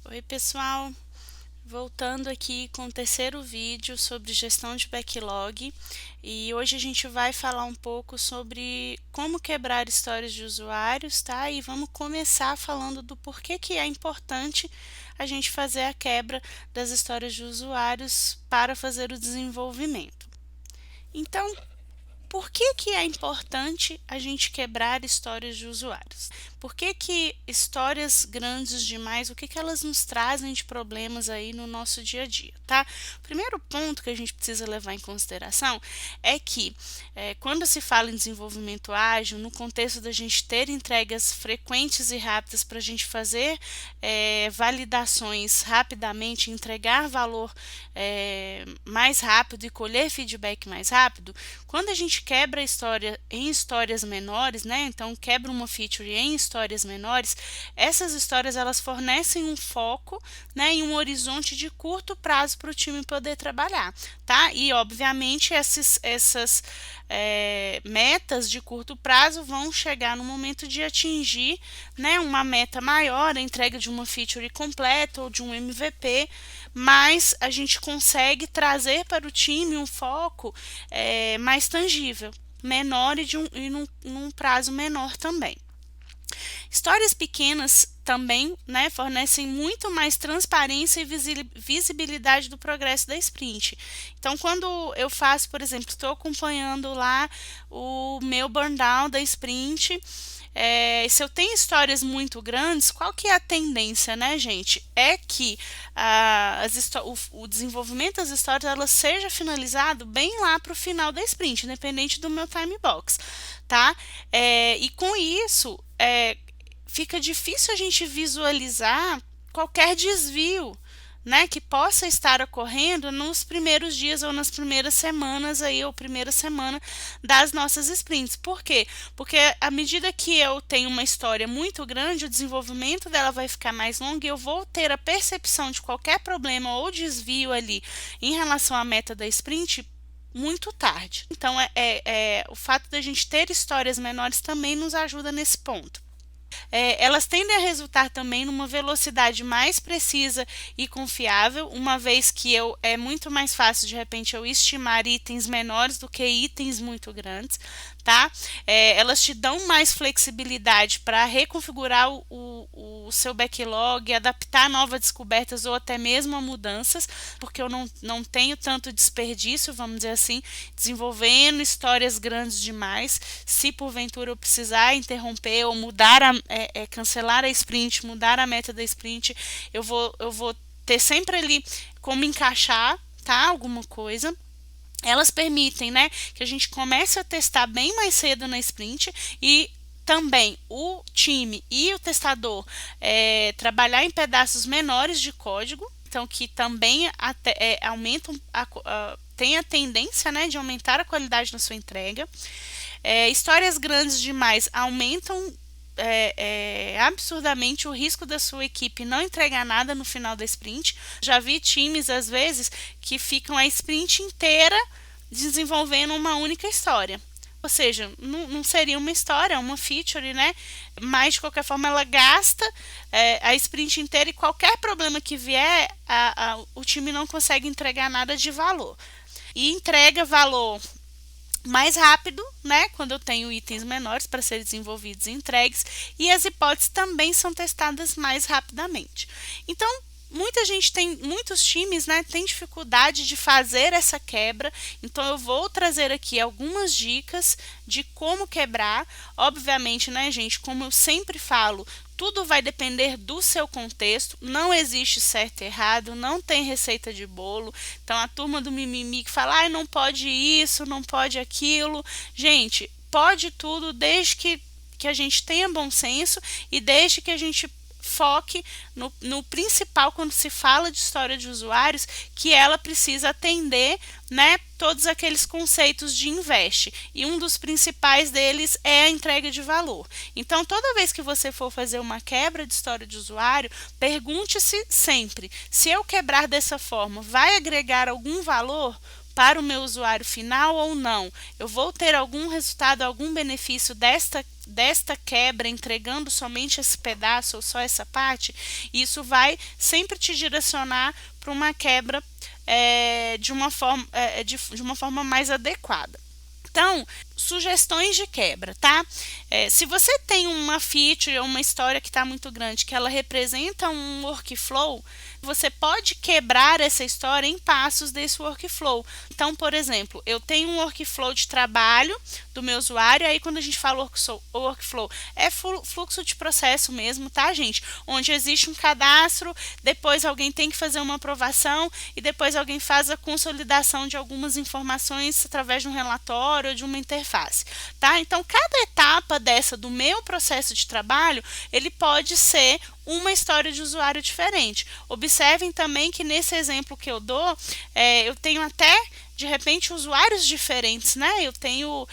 Oi, pessoal! Voltando aqui com o terceiro vídeo sobre gestão de backlog, e hoje a gente vai falar um pouco sobre como quebrar histórias de usuários, tá? E vamos começar falando do porquê que é importante a gente fazer a quebra das histórias de usuários para fazer o desenvolvimento. Então, por que que é importante a gente quebrar histórias de usuários? Por que que histórias grandes demais, o que que elas nos trazem de problemas aí no nosso dia a dia, tá? O primeiro ponto que a gente precisa levar em consideração é que quando se fala em desenvolvimento ágil, no contexto da gente ter entregas frequentes e rápidas para a gente fazer validações rapidamente, entregar valor mais rápido e colher feedback mais rápido, quando a gente quebra a história em histórias menores, né? Então quebra uma feature em histórias menores, essas histórias elas fornecem um foco, né, e um horizonte de curto prazo para o time poder trabalhar, tá? E obviamente essas metas de curto prazo vão chegar no momento de atingir, né, uma meta maior, a entrega de uma feature completa ou de um MVP, mas a gente consegue trazer para o time um foco mais tangível, menor e num prazo menor também. Histórias pequenas também, né, fornecem muito mais transparência e visibilidade do progresso da sprint. Então, quando eu faço, por exemplo, estou acompanhando lá o meu burn down da sprint, se eu tenho histórias muito grandes, qual que é a tendência, né, gente? É que o desenvolvimento das histórias ela seja finalizado bem lá para o final da sprint, independente do meu time box, tá? E com isso, fica difícil a gente visualizar qualquer desvio, né, que possa estar ocorrendo nos primeiros dias ou nas primeiras semanas aí, ou primeira semana das nossas sprints. Por quê? Porque à medida que eu tenho uma história muito grande, o desenvolvimento dela vai ficar mais longo e eu vou ter a percepção de qualquer problema ou desvio ali em relação à meta da sprint muito tarde. Então, o fato da gente ter histórias menores também nos ajuda nesse ponto. Elas tendem a resultar também numa velocidade mais precisa e confiável, uma vez que é muito mais fácil de repente eu estimar itens menores do que itens muito grandes, tá? Elas te dão mais flexibilidade para reconfigurar o seu backlog, adaptar novas descobertas ou até mesmo a mudanças, porque eu não tenho tanto desperdício, vamos dizer assim, desenvolvendo histórias grandes demais. Se porventura eu precisar interromper ou mudar, cancelar a sprint, mudar a meta da sprint, eu vou ter sempre ali como encaixar, tá? Alguma coisa. Elas permitem, né, que a gente comece a testar bem mais cedo na sprint e também o time e o testador trabalhar em pedaços menores de código, então que também aumentam tem a tendência, né, de aumentar a qualidade na sua entrega. Histórias grandes demais aumentam absurdamente o risco da sua equipe não entregar nada no final da sprint. Já vi times, às vezes, que ficam a sprint inteira desenvolvendo uma única história. Ou seja, não seria uma história, é uma feature, né? Mas, de qualquer forma, ela gasta a sprint inteira e qualquer problema que vier, o time não consegue entregar nada de valor. E entrega valor mais rápido, né, quando eu tenho itens menores para serem desenvolvidos e entregues, e as hipóteses também são testadas mais rapidamente. Então, muitos times, né, têm dificuldade de fazer essa quebra, então eu vou trazer aqui algumas dicas de como quebrar. Obviamente, né, gente, como eu sempre falo, tudo vai depender do seu contexto, não existe certo e errado, não tem receita de bolo. Então a turma do mimimi que fala, não pode isso, não pode aquilo. Gente, pode tudo desde que a gente tenha bom senso e desde que a gente foque no principal quando se fala de história de usuários, que ela precisa atender, né, todos aqueles conceitos de investe. E um dos principais deles é a entrega de valor. Então, toda vez que você for fazer uma quebra de história de usuário, pergunte-se sempre, se eu quebrar dessa forma, vai agregar algum valor para o meu usuário final ou não? Eu vou ter algum resultado, algum benefício desta quebra, entregando somente esse pedaço ou só essa parte, isso vai sempre te direcionar para uma quebra de uma forma mais adequada. Então, sugestões de quebra, tá? Se você tem uma feature ou uma história que está muito grande, que ela representa um workflow, você pode quebrar essa história em passos desse workflow. Então, por exemplo, eu tenho um workflow de trabalho do meu usuário, aí quando a gente fala workflow, é fluxo de processo mesmo, tá, gente? Onde existe um cadastro, depois alguém tem que fazer uma aprovação e depois alguém faz a consolidação de algumas informações através de um relatório ou de uma interface, tá? Então, cada etapa dessa do meu processo de trabalho, ele pode ser uma história de usuário diferente. Observem também que nesse exemplo que eu dou, eu tenho até de repente usuários diferentes, né? Eu tenho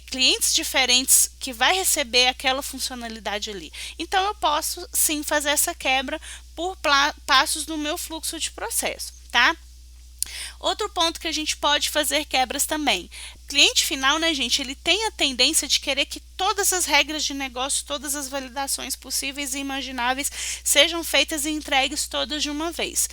clientes diferentes que vai receber aquela funcionalidade ali. Então eu posso sim fazer essa quebra por passos no meu fluxo de processo, tá? Outro ponto que a gente pode fazer quebras também. Cliente final, né, gente, ele tem a tendência de querer que todas as regras de negócio, todas as validações possíveis e imagináveis sejam feitas e entregues todas de uma vez.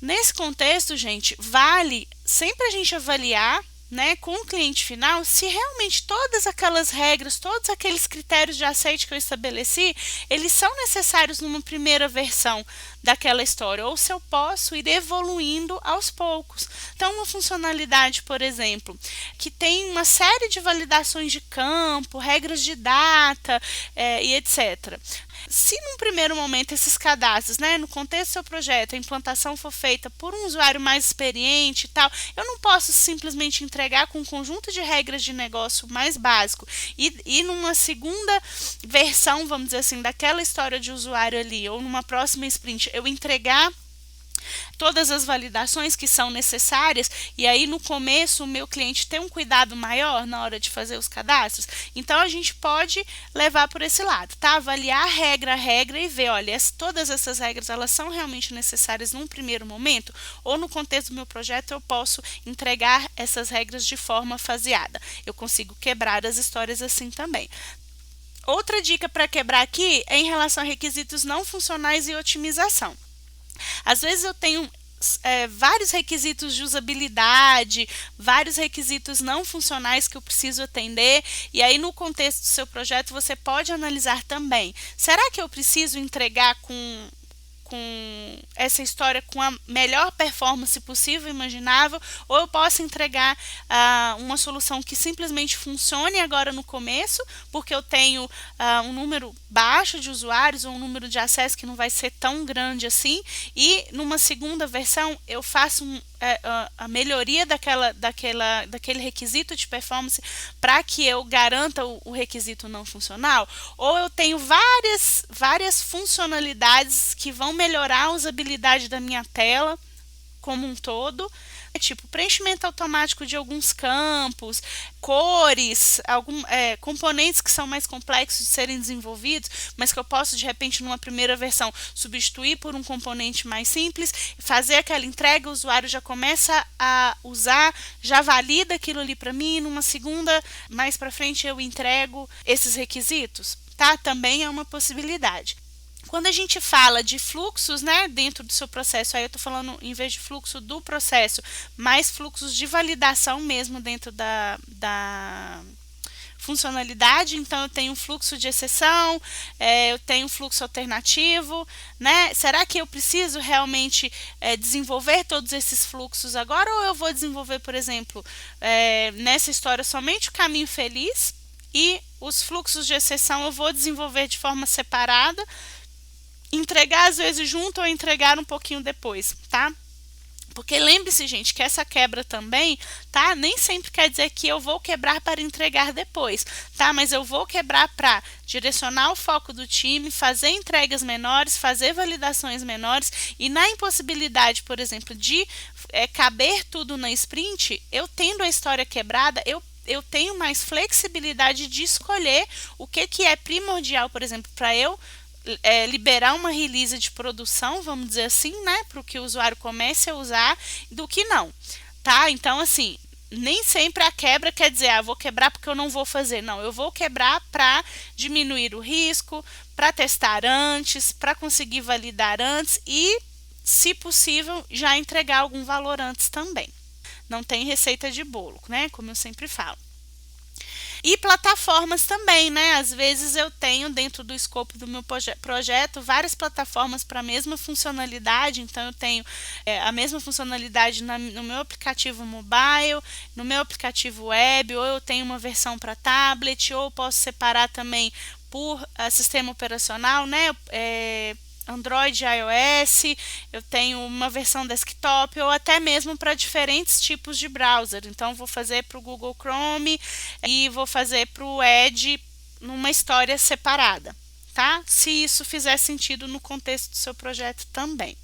Nesse contexto, gente, vale sempre a gente avaliar, né, com o cliente final, se realmente todas aquelas regras, todos aqueles critérios de aceite que eu estabeleci, eles são necessários numa primeira versão daquela história, ou se eu posso ir evoluindo aos poucos. Então, uma funcionalidade, por exemplo, que tem uma série de validações de campo, regras de data e etc. Se num primeiro momento esses cadastros, né, no contexto do seu projeto, a implantação for feita por um usuário mais experiente e tal, eu não posso simplesmente entregar com um conjunto de regras de negócio mais básico e numa segunda versão, vamos dizer assim, daquela história de usuário ali, ou numa próxima sprint, eu entregar todas as validações que são necessárias e aí no começo o meu cliente tem um cuidado maior na hora de fazer os cadastros. Então a gente pode levar por esse lado, tá? Avaliar regra a regra e ver, olha, todas essas regras elas são realmente necessárias num primeiro momento ou no contexto do meu projeto eu posso entregar essas regras de forma faseada. Eu consigo quebrar as histórias assim também. Outra dica para quebrar aqui é em relação a requisitos não funcionais e otimização. Às vezes eu tenho vários requisitos de usabilidade, vários requisitos não funcionais que eu preciso atender, e aí no contexto do seu projeto você pode analisar também, será que eu preciso entregar com essa história com a melhor performance possível, imaginável, ou eu posso entregar uma solução que simplesmente funcione agora no começo, porque eu tenho um número baixo de usuários ou um número de acessos que não vai ser tão grande assim, e numa segunda versão eu faço a melhoria daquele requisito de performance para que eu garanta o requisito não funcional, ou eu tenho várias funcionalidades que vão melhorar a usabilidade da minha tela como um todo, tipo preenchimento automático de alguns campos, cores, componentes que são mais complexos de serem desenvolvidos, mas que eu posso de repente numa primeira versão substituir por um componente mais simples, fazer aquela entrega, o usuário já começa a usar, já valida aquilo ali para mim, numa segunda, mais para frente eu entrego esses requisitos, tá? Também é uma possibilidade. Quando a gente fala de fluxos, né, dentro do seu processo, aí eu estou falando, em vez de fluxo do processo, mais fluxos de validação mesmo dentro da funcionalidade. Então, eu tenho um fluxo de exceção, eu tenho um fluxo alternativo, né? Será que eu preciso realmente desenvolver todos esses fluxos agora, ou eu vou desenvolver, por exemplo, nessa história somente o caminho feliz e os fluxos de exceção eu vou desenvolver de forma separada, entregar às vezes junto ou entregar um pouquinho depois, tá? Porque lembre-se, gente, que essa quebra também, tá? Nem sempre quer dizer que eu vou quebrar para entregar depois, tá? Mas eu vou quebrar para direcionar o foco do time, fazer entregas menores, fazer validações menores e na impossibilidade, por exemplo, de caber tudo na sprint, eu tendo a história quebrada, eu tenho mais flexibilidade de escolher o que é primordial, por exemplo, para eu liberar uma release de produção, vamos dizer assim, né, para que o usuário comece a usar, do que não, tá? Então, assim, nem sempre a quebra quer dizer, vou quebrar porque eu não vou fazer. Não, eu vou quebrar para diminuir o risco, para testar antes, para conseguir validar antes e, se possível, já entregar algum valor antes também. Não tem receita de bolo, né? Como eu sempre falo. E plataformas também, né? Às vezes eu tenho dentro do escopo do meu projeto várias plataformas para a mesma funcionalidade, então eu tenho a mesma funcionalidade no meu aplicativo mobile, no meu aplicativo web, ou eu tenho uma versão para tablet, ou posso separar também por sistema operacional, né? Android e iOS, eu tenho uma versão desktop ou até mesmo para diferentes tipos de browser. Então, vou fazer para o Google Chrome e vou fazer para o Edge numa história separada, tá? Se isso fizer sentido no contexto do seu projeto também.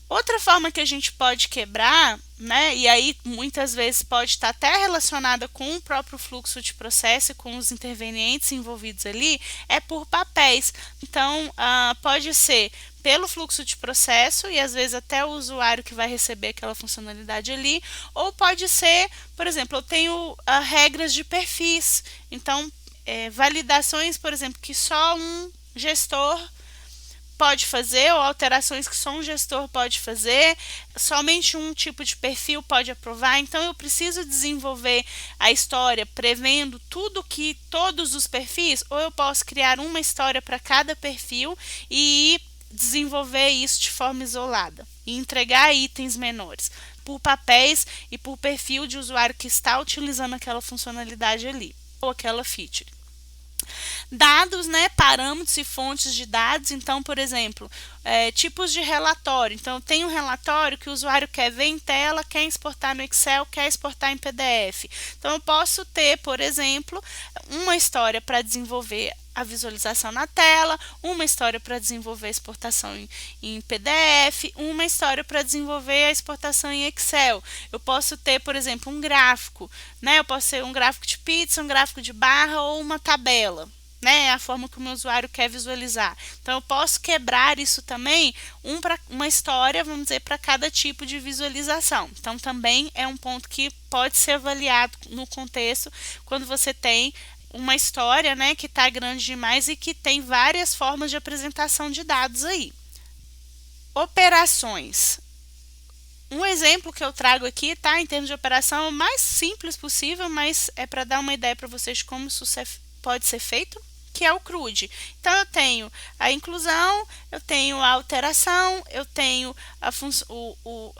Outra forma que a gente pode quebrar, né, e aí muitas vezes pode estar até relacionada com o próprio fluxo de processo e com os intervenientes envolvidos ali, é por papéis. Então, pode ser pelo fluxo de processo e às vezes até o usuário que vai receber aquela funcionalidade ali, ou pode ser, por exemplo, eu tenho regras de perfis, então validações, por exemplo, que só um gestor pode fazer, ou alterações que só um gestor pode fazer, somente um tipo de perfil pode aprovar. Então eu preciso desenvolver a história prevendo tudo que todos os perfis, ou eu posso criar uma história para cada perfil e desenvolver isso de forma isolada e entregar itens menores por papéis e por perfil de usuário que está utilizando aquela funcionalidade ali ou aquela feature. Dados, né, parâmetros e fontes de dados. Então, por exemplo, tipos de relatório. Então, eu tenho um relatório que o usuário quer ver em tela, quer exportar no Excel, quer exportar em PDF. Então, eu posso ter, por exemplo, uma história para desenvolver a visualização na tela, uma história para desenvolver a exportação em PDF, uma história para desenvolver a exportação em Excel. Eu posso ter, por exemplo, um gráfico, né? Eu posso ter um gráfico de pizza, um gráfico de barra ou uma tabela, né? É a forma que o meu usuário quer visualizar. Então, eu posso quebrar isso também, uma história, vamos dizer, para cada tipo de visualização. Então, também é um ponto que pode ser avaliado no contexto quando você tem uma história, né, que está grande demais e que tem várias formas de apresentação de dados aí. Operações. Um exemplo que eu trago aqui, tá, em termos de operação, é o mais simples possível, mas é para dar uma ideia para vocês de como isso pode ser feito, que é o CRUD. Então, eu tenho a inclusão, eu tenho a alteração, eu tenho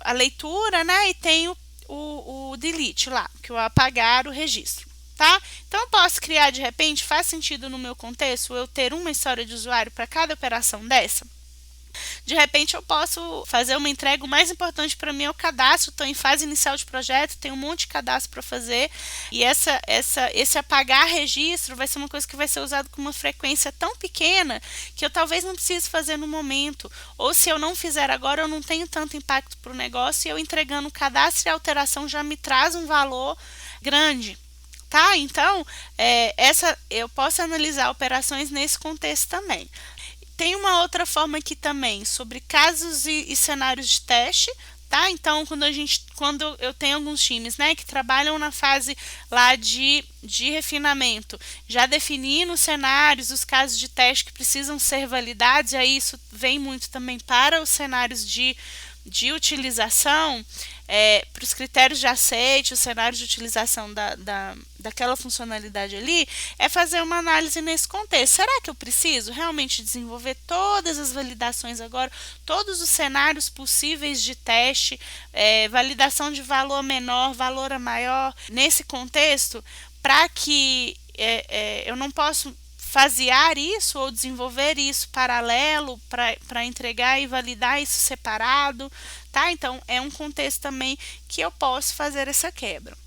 a leitura, né, e tenho o delete lá, que é o apagar o registro. Tá? Então, eu posso criar, de repente, faz sentido no meu contexto eu ter uma história de usuário para cada operação dessa? De repente, eu posso fazer uma entrega. O mais importante para mim é o cadastro. Estou em fase inicial de projeto, tem um monte de cadastro para fazer. E esse apagar registro vai ser uma coisa que vai ser usado com uma frequência tão pequena que eu talvez não precise fazer no momento. Ou se eu não fizer agora, eu não tenho tanto impacto para o negócio e eu entregando o cadastro e a alteração já me traz um valor grande. Tá? Então, eu posso analisar operações nesse contexto também. Tem uma outra forma aqui também, sobre casos e cenários de teste. Tá? Então, quando eu tenho alguns times, né, que trabalham na fase lá de refinamento, já definindo os cenários, os casos de teste que precisam ser validados, e aí isso vem muito também para os cenários de utilização, para os critérios de aceite, os cenários de utilização daquela funcionalidade ali, é fazer uma análise nesse contexto. Será que eu preciso realmente desenvolver todas as validações agora, todos os cenários possíveis de teste, validação de valor menor, valor maior, nesse contexto, para que eu não posso fasear isso ou desenvolver isso paralelo para entregar e validar isso separado, tá? Então, é um contexto também que eu posso fazer essa quebra.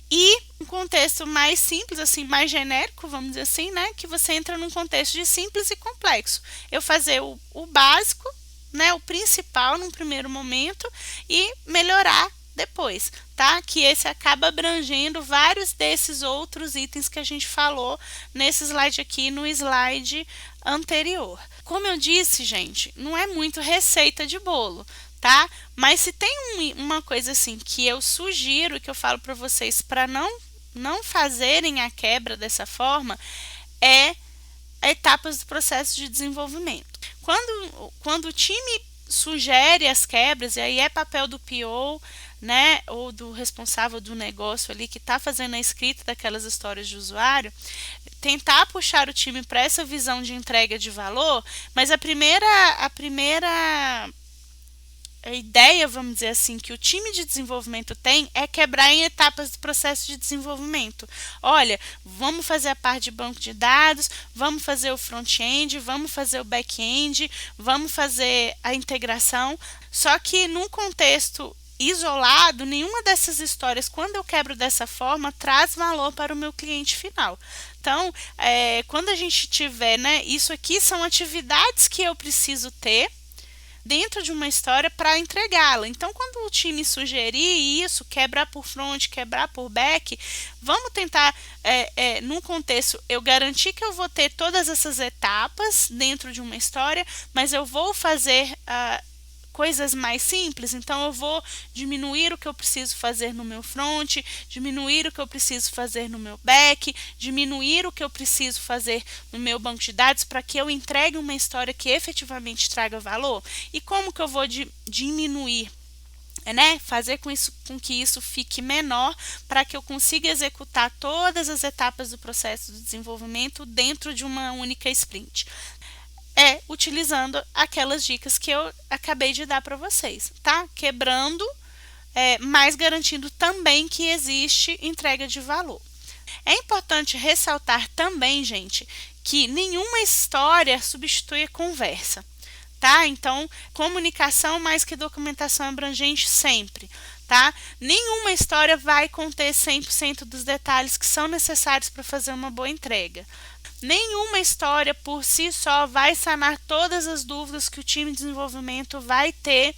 E um contexto mais simples, assim, mais genérico, vamos dizer assim, né? Que você entra num contexto de simples e complexo. Eu fazer o básico, né? O principal num primeiro momento e melhorar depois, tá? Que esse acaba abrangendo vários desses outros itens que a gente falou nesse slide aqui, no slide anterior. Como eu disse, gente, não é muito receita de bolo, tá? Mas se tem uma coisa assim que eu sugiro, que eu falo para vocês para não fazerem a quebra dessa forma, é etapas do processo de desenvolvimento. Quando o time sugere as quebras, e aí é papel do PO, né, ou do responsável do negócio ali que está fazendo a escrita daquelas histórias de usuário, tentar puxar o time para essa visão de entrega de valor, mas a primeira ideia, vamos dizer assim, que o time de desenvolvimento tem é quebrar em etapas do processo de desenvolvimento. Olha, vamos fazer a parte de banco de dados, vamos fazer o front-end, vamos fazer o back-end, vamos fazer a integração, só que num contexto isolado, nenhuma dessas histórias, quando eu quebro dessa forma, traz valor para o meu cliente final. Então, quando a gente tiver, né, isso aqui são atividades que eu preciso ter dentro de uma história para entregá-la. Então, quando o time sugerir isso, quebrar por front, quebrar por back, vamos tentar, num contexto, eu garantir que eu vou ter todas essas etapas dentro de uma história, mas eu vou fazer coisas mais simples, então eu vou diminuir o que eu preciso fazer no meu front, diminuir o que eu preciso fazer no meu back, diminuir o que eu preciso fazer no meu banco de dados para que eu entregue uma história que efetivamente traga valor. E como que eu vou diminuir? Né? Fazer com que isso fique menor para que eu consiga executar todas as etapas do processo de desenvolvimento dentro de uma única sprint. Utilizando aquelas dicas que eu acabei de dar para vocês, tá? Quebrando, mas garantindo também que existe entrega de valor. É importante ressaltar também, gente, que nenhuma história substitui a conversa, tá? Então, comunicação mais que documentação abrangente sempre, tá? Nenhuma história vai conter 100% dos detalhes que são necessários para fazer uma boa entrega. Nenhuma história por si só vai sanar todas as dúvidas que o time de desenvolvimento vai ter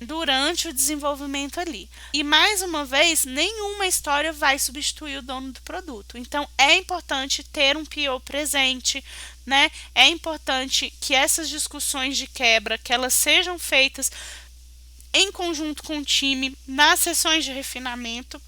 durante o desenvolvimento ali. E mais uma vez, nenhuma história vai substituir o dono do produto. Então, é importante ter um PO presente, né? É importante que essas discussões de quebra, que elas sejam feitas em conjunto com o time, nas sessões de refinamento,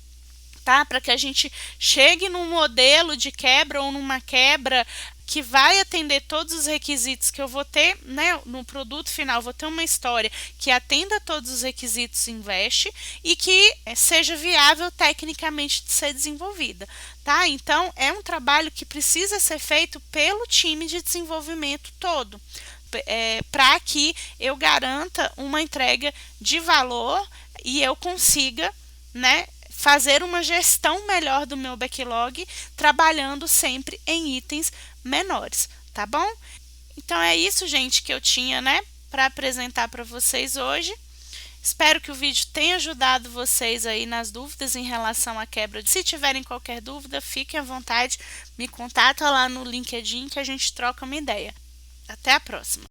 tá? Para que a gente chegue num modelo de quebra ou numa quebra que vai atender todos os requisitos que eu vou ter, né, no produto final. Vou ter uma história que atenda todos os requisitos Invest e que seja viável tecnicamente de ser desenvolvida, tá? Então, é um trabalho que precisa ser feito pelo time de desenvolvimento todo, para que eu garanta uma entrega de valor e eu consiga, né, fazer uma gestão melhor do meu backlog, trabalhando sempre em itens menores, tá bom? Então é isso, gente, que eu tinha, né, para apresentar para vocês hoje. Espero que o vídeo tenha ajudado vocês aí nas dúvidas em relação à quebra. Se tiverem qualquer dúvida, fiquem à vontade, me contata lá no LinkedIn que a gente troca uma ideia. Até a próxima!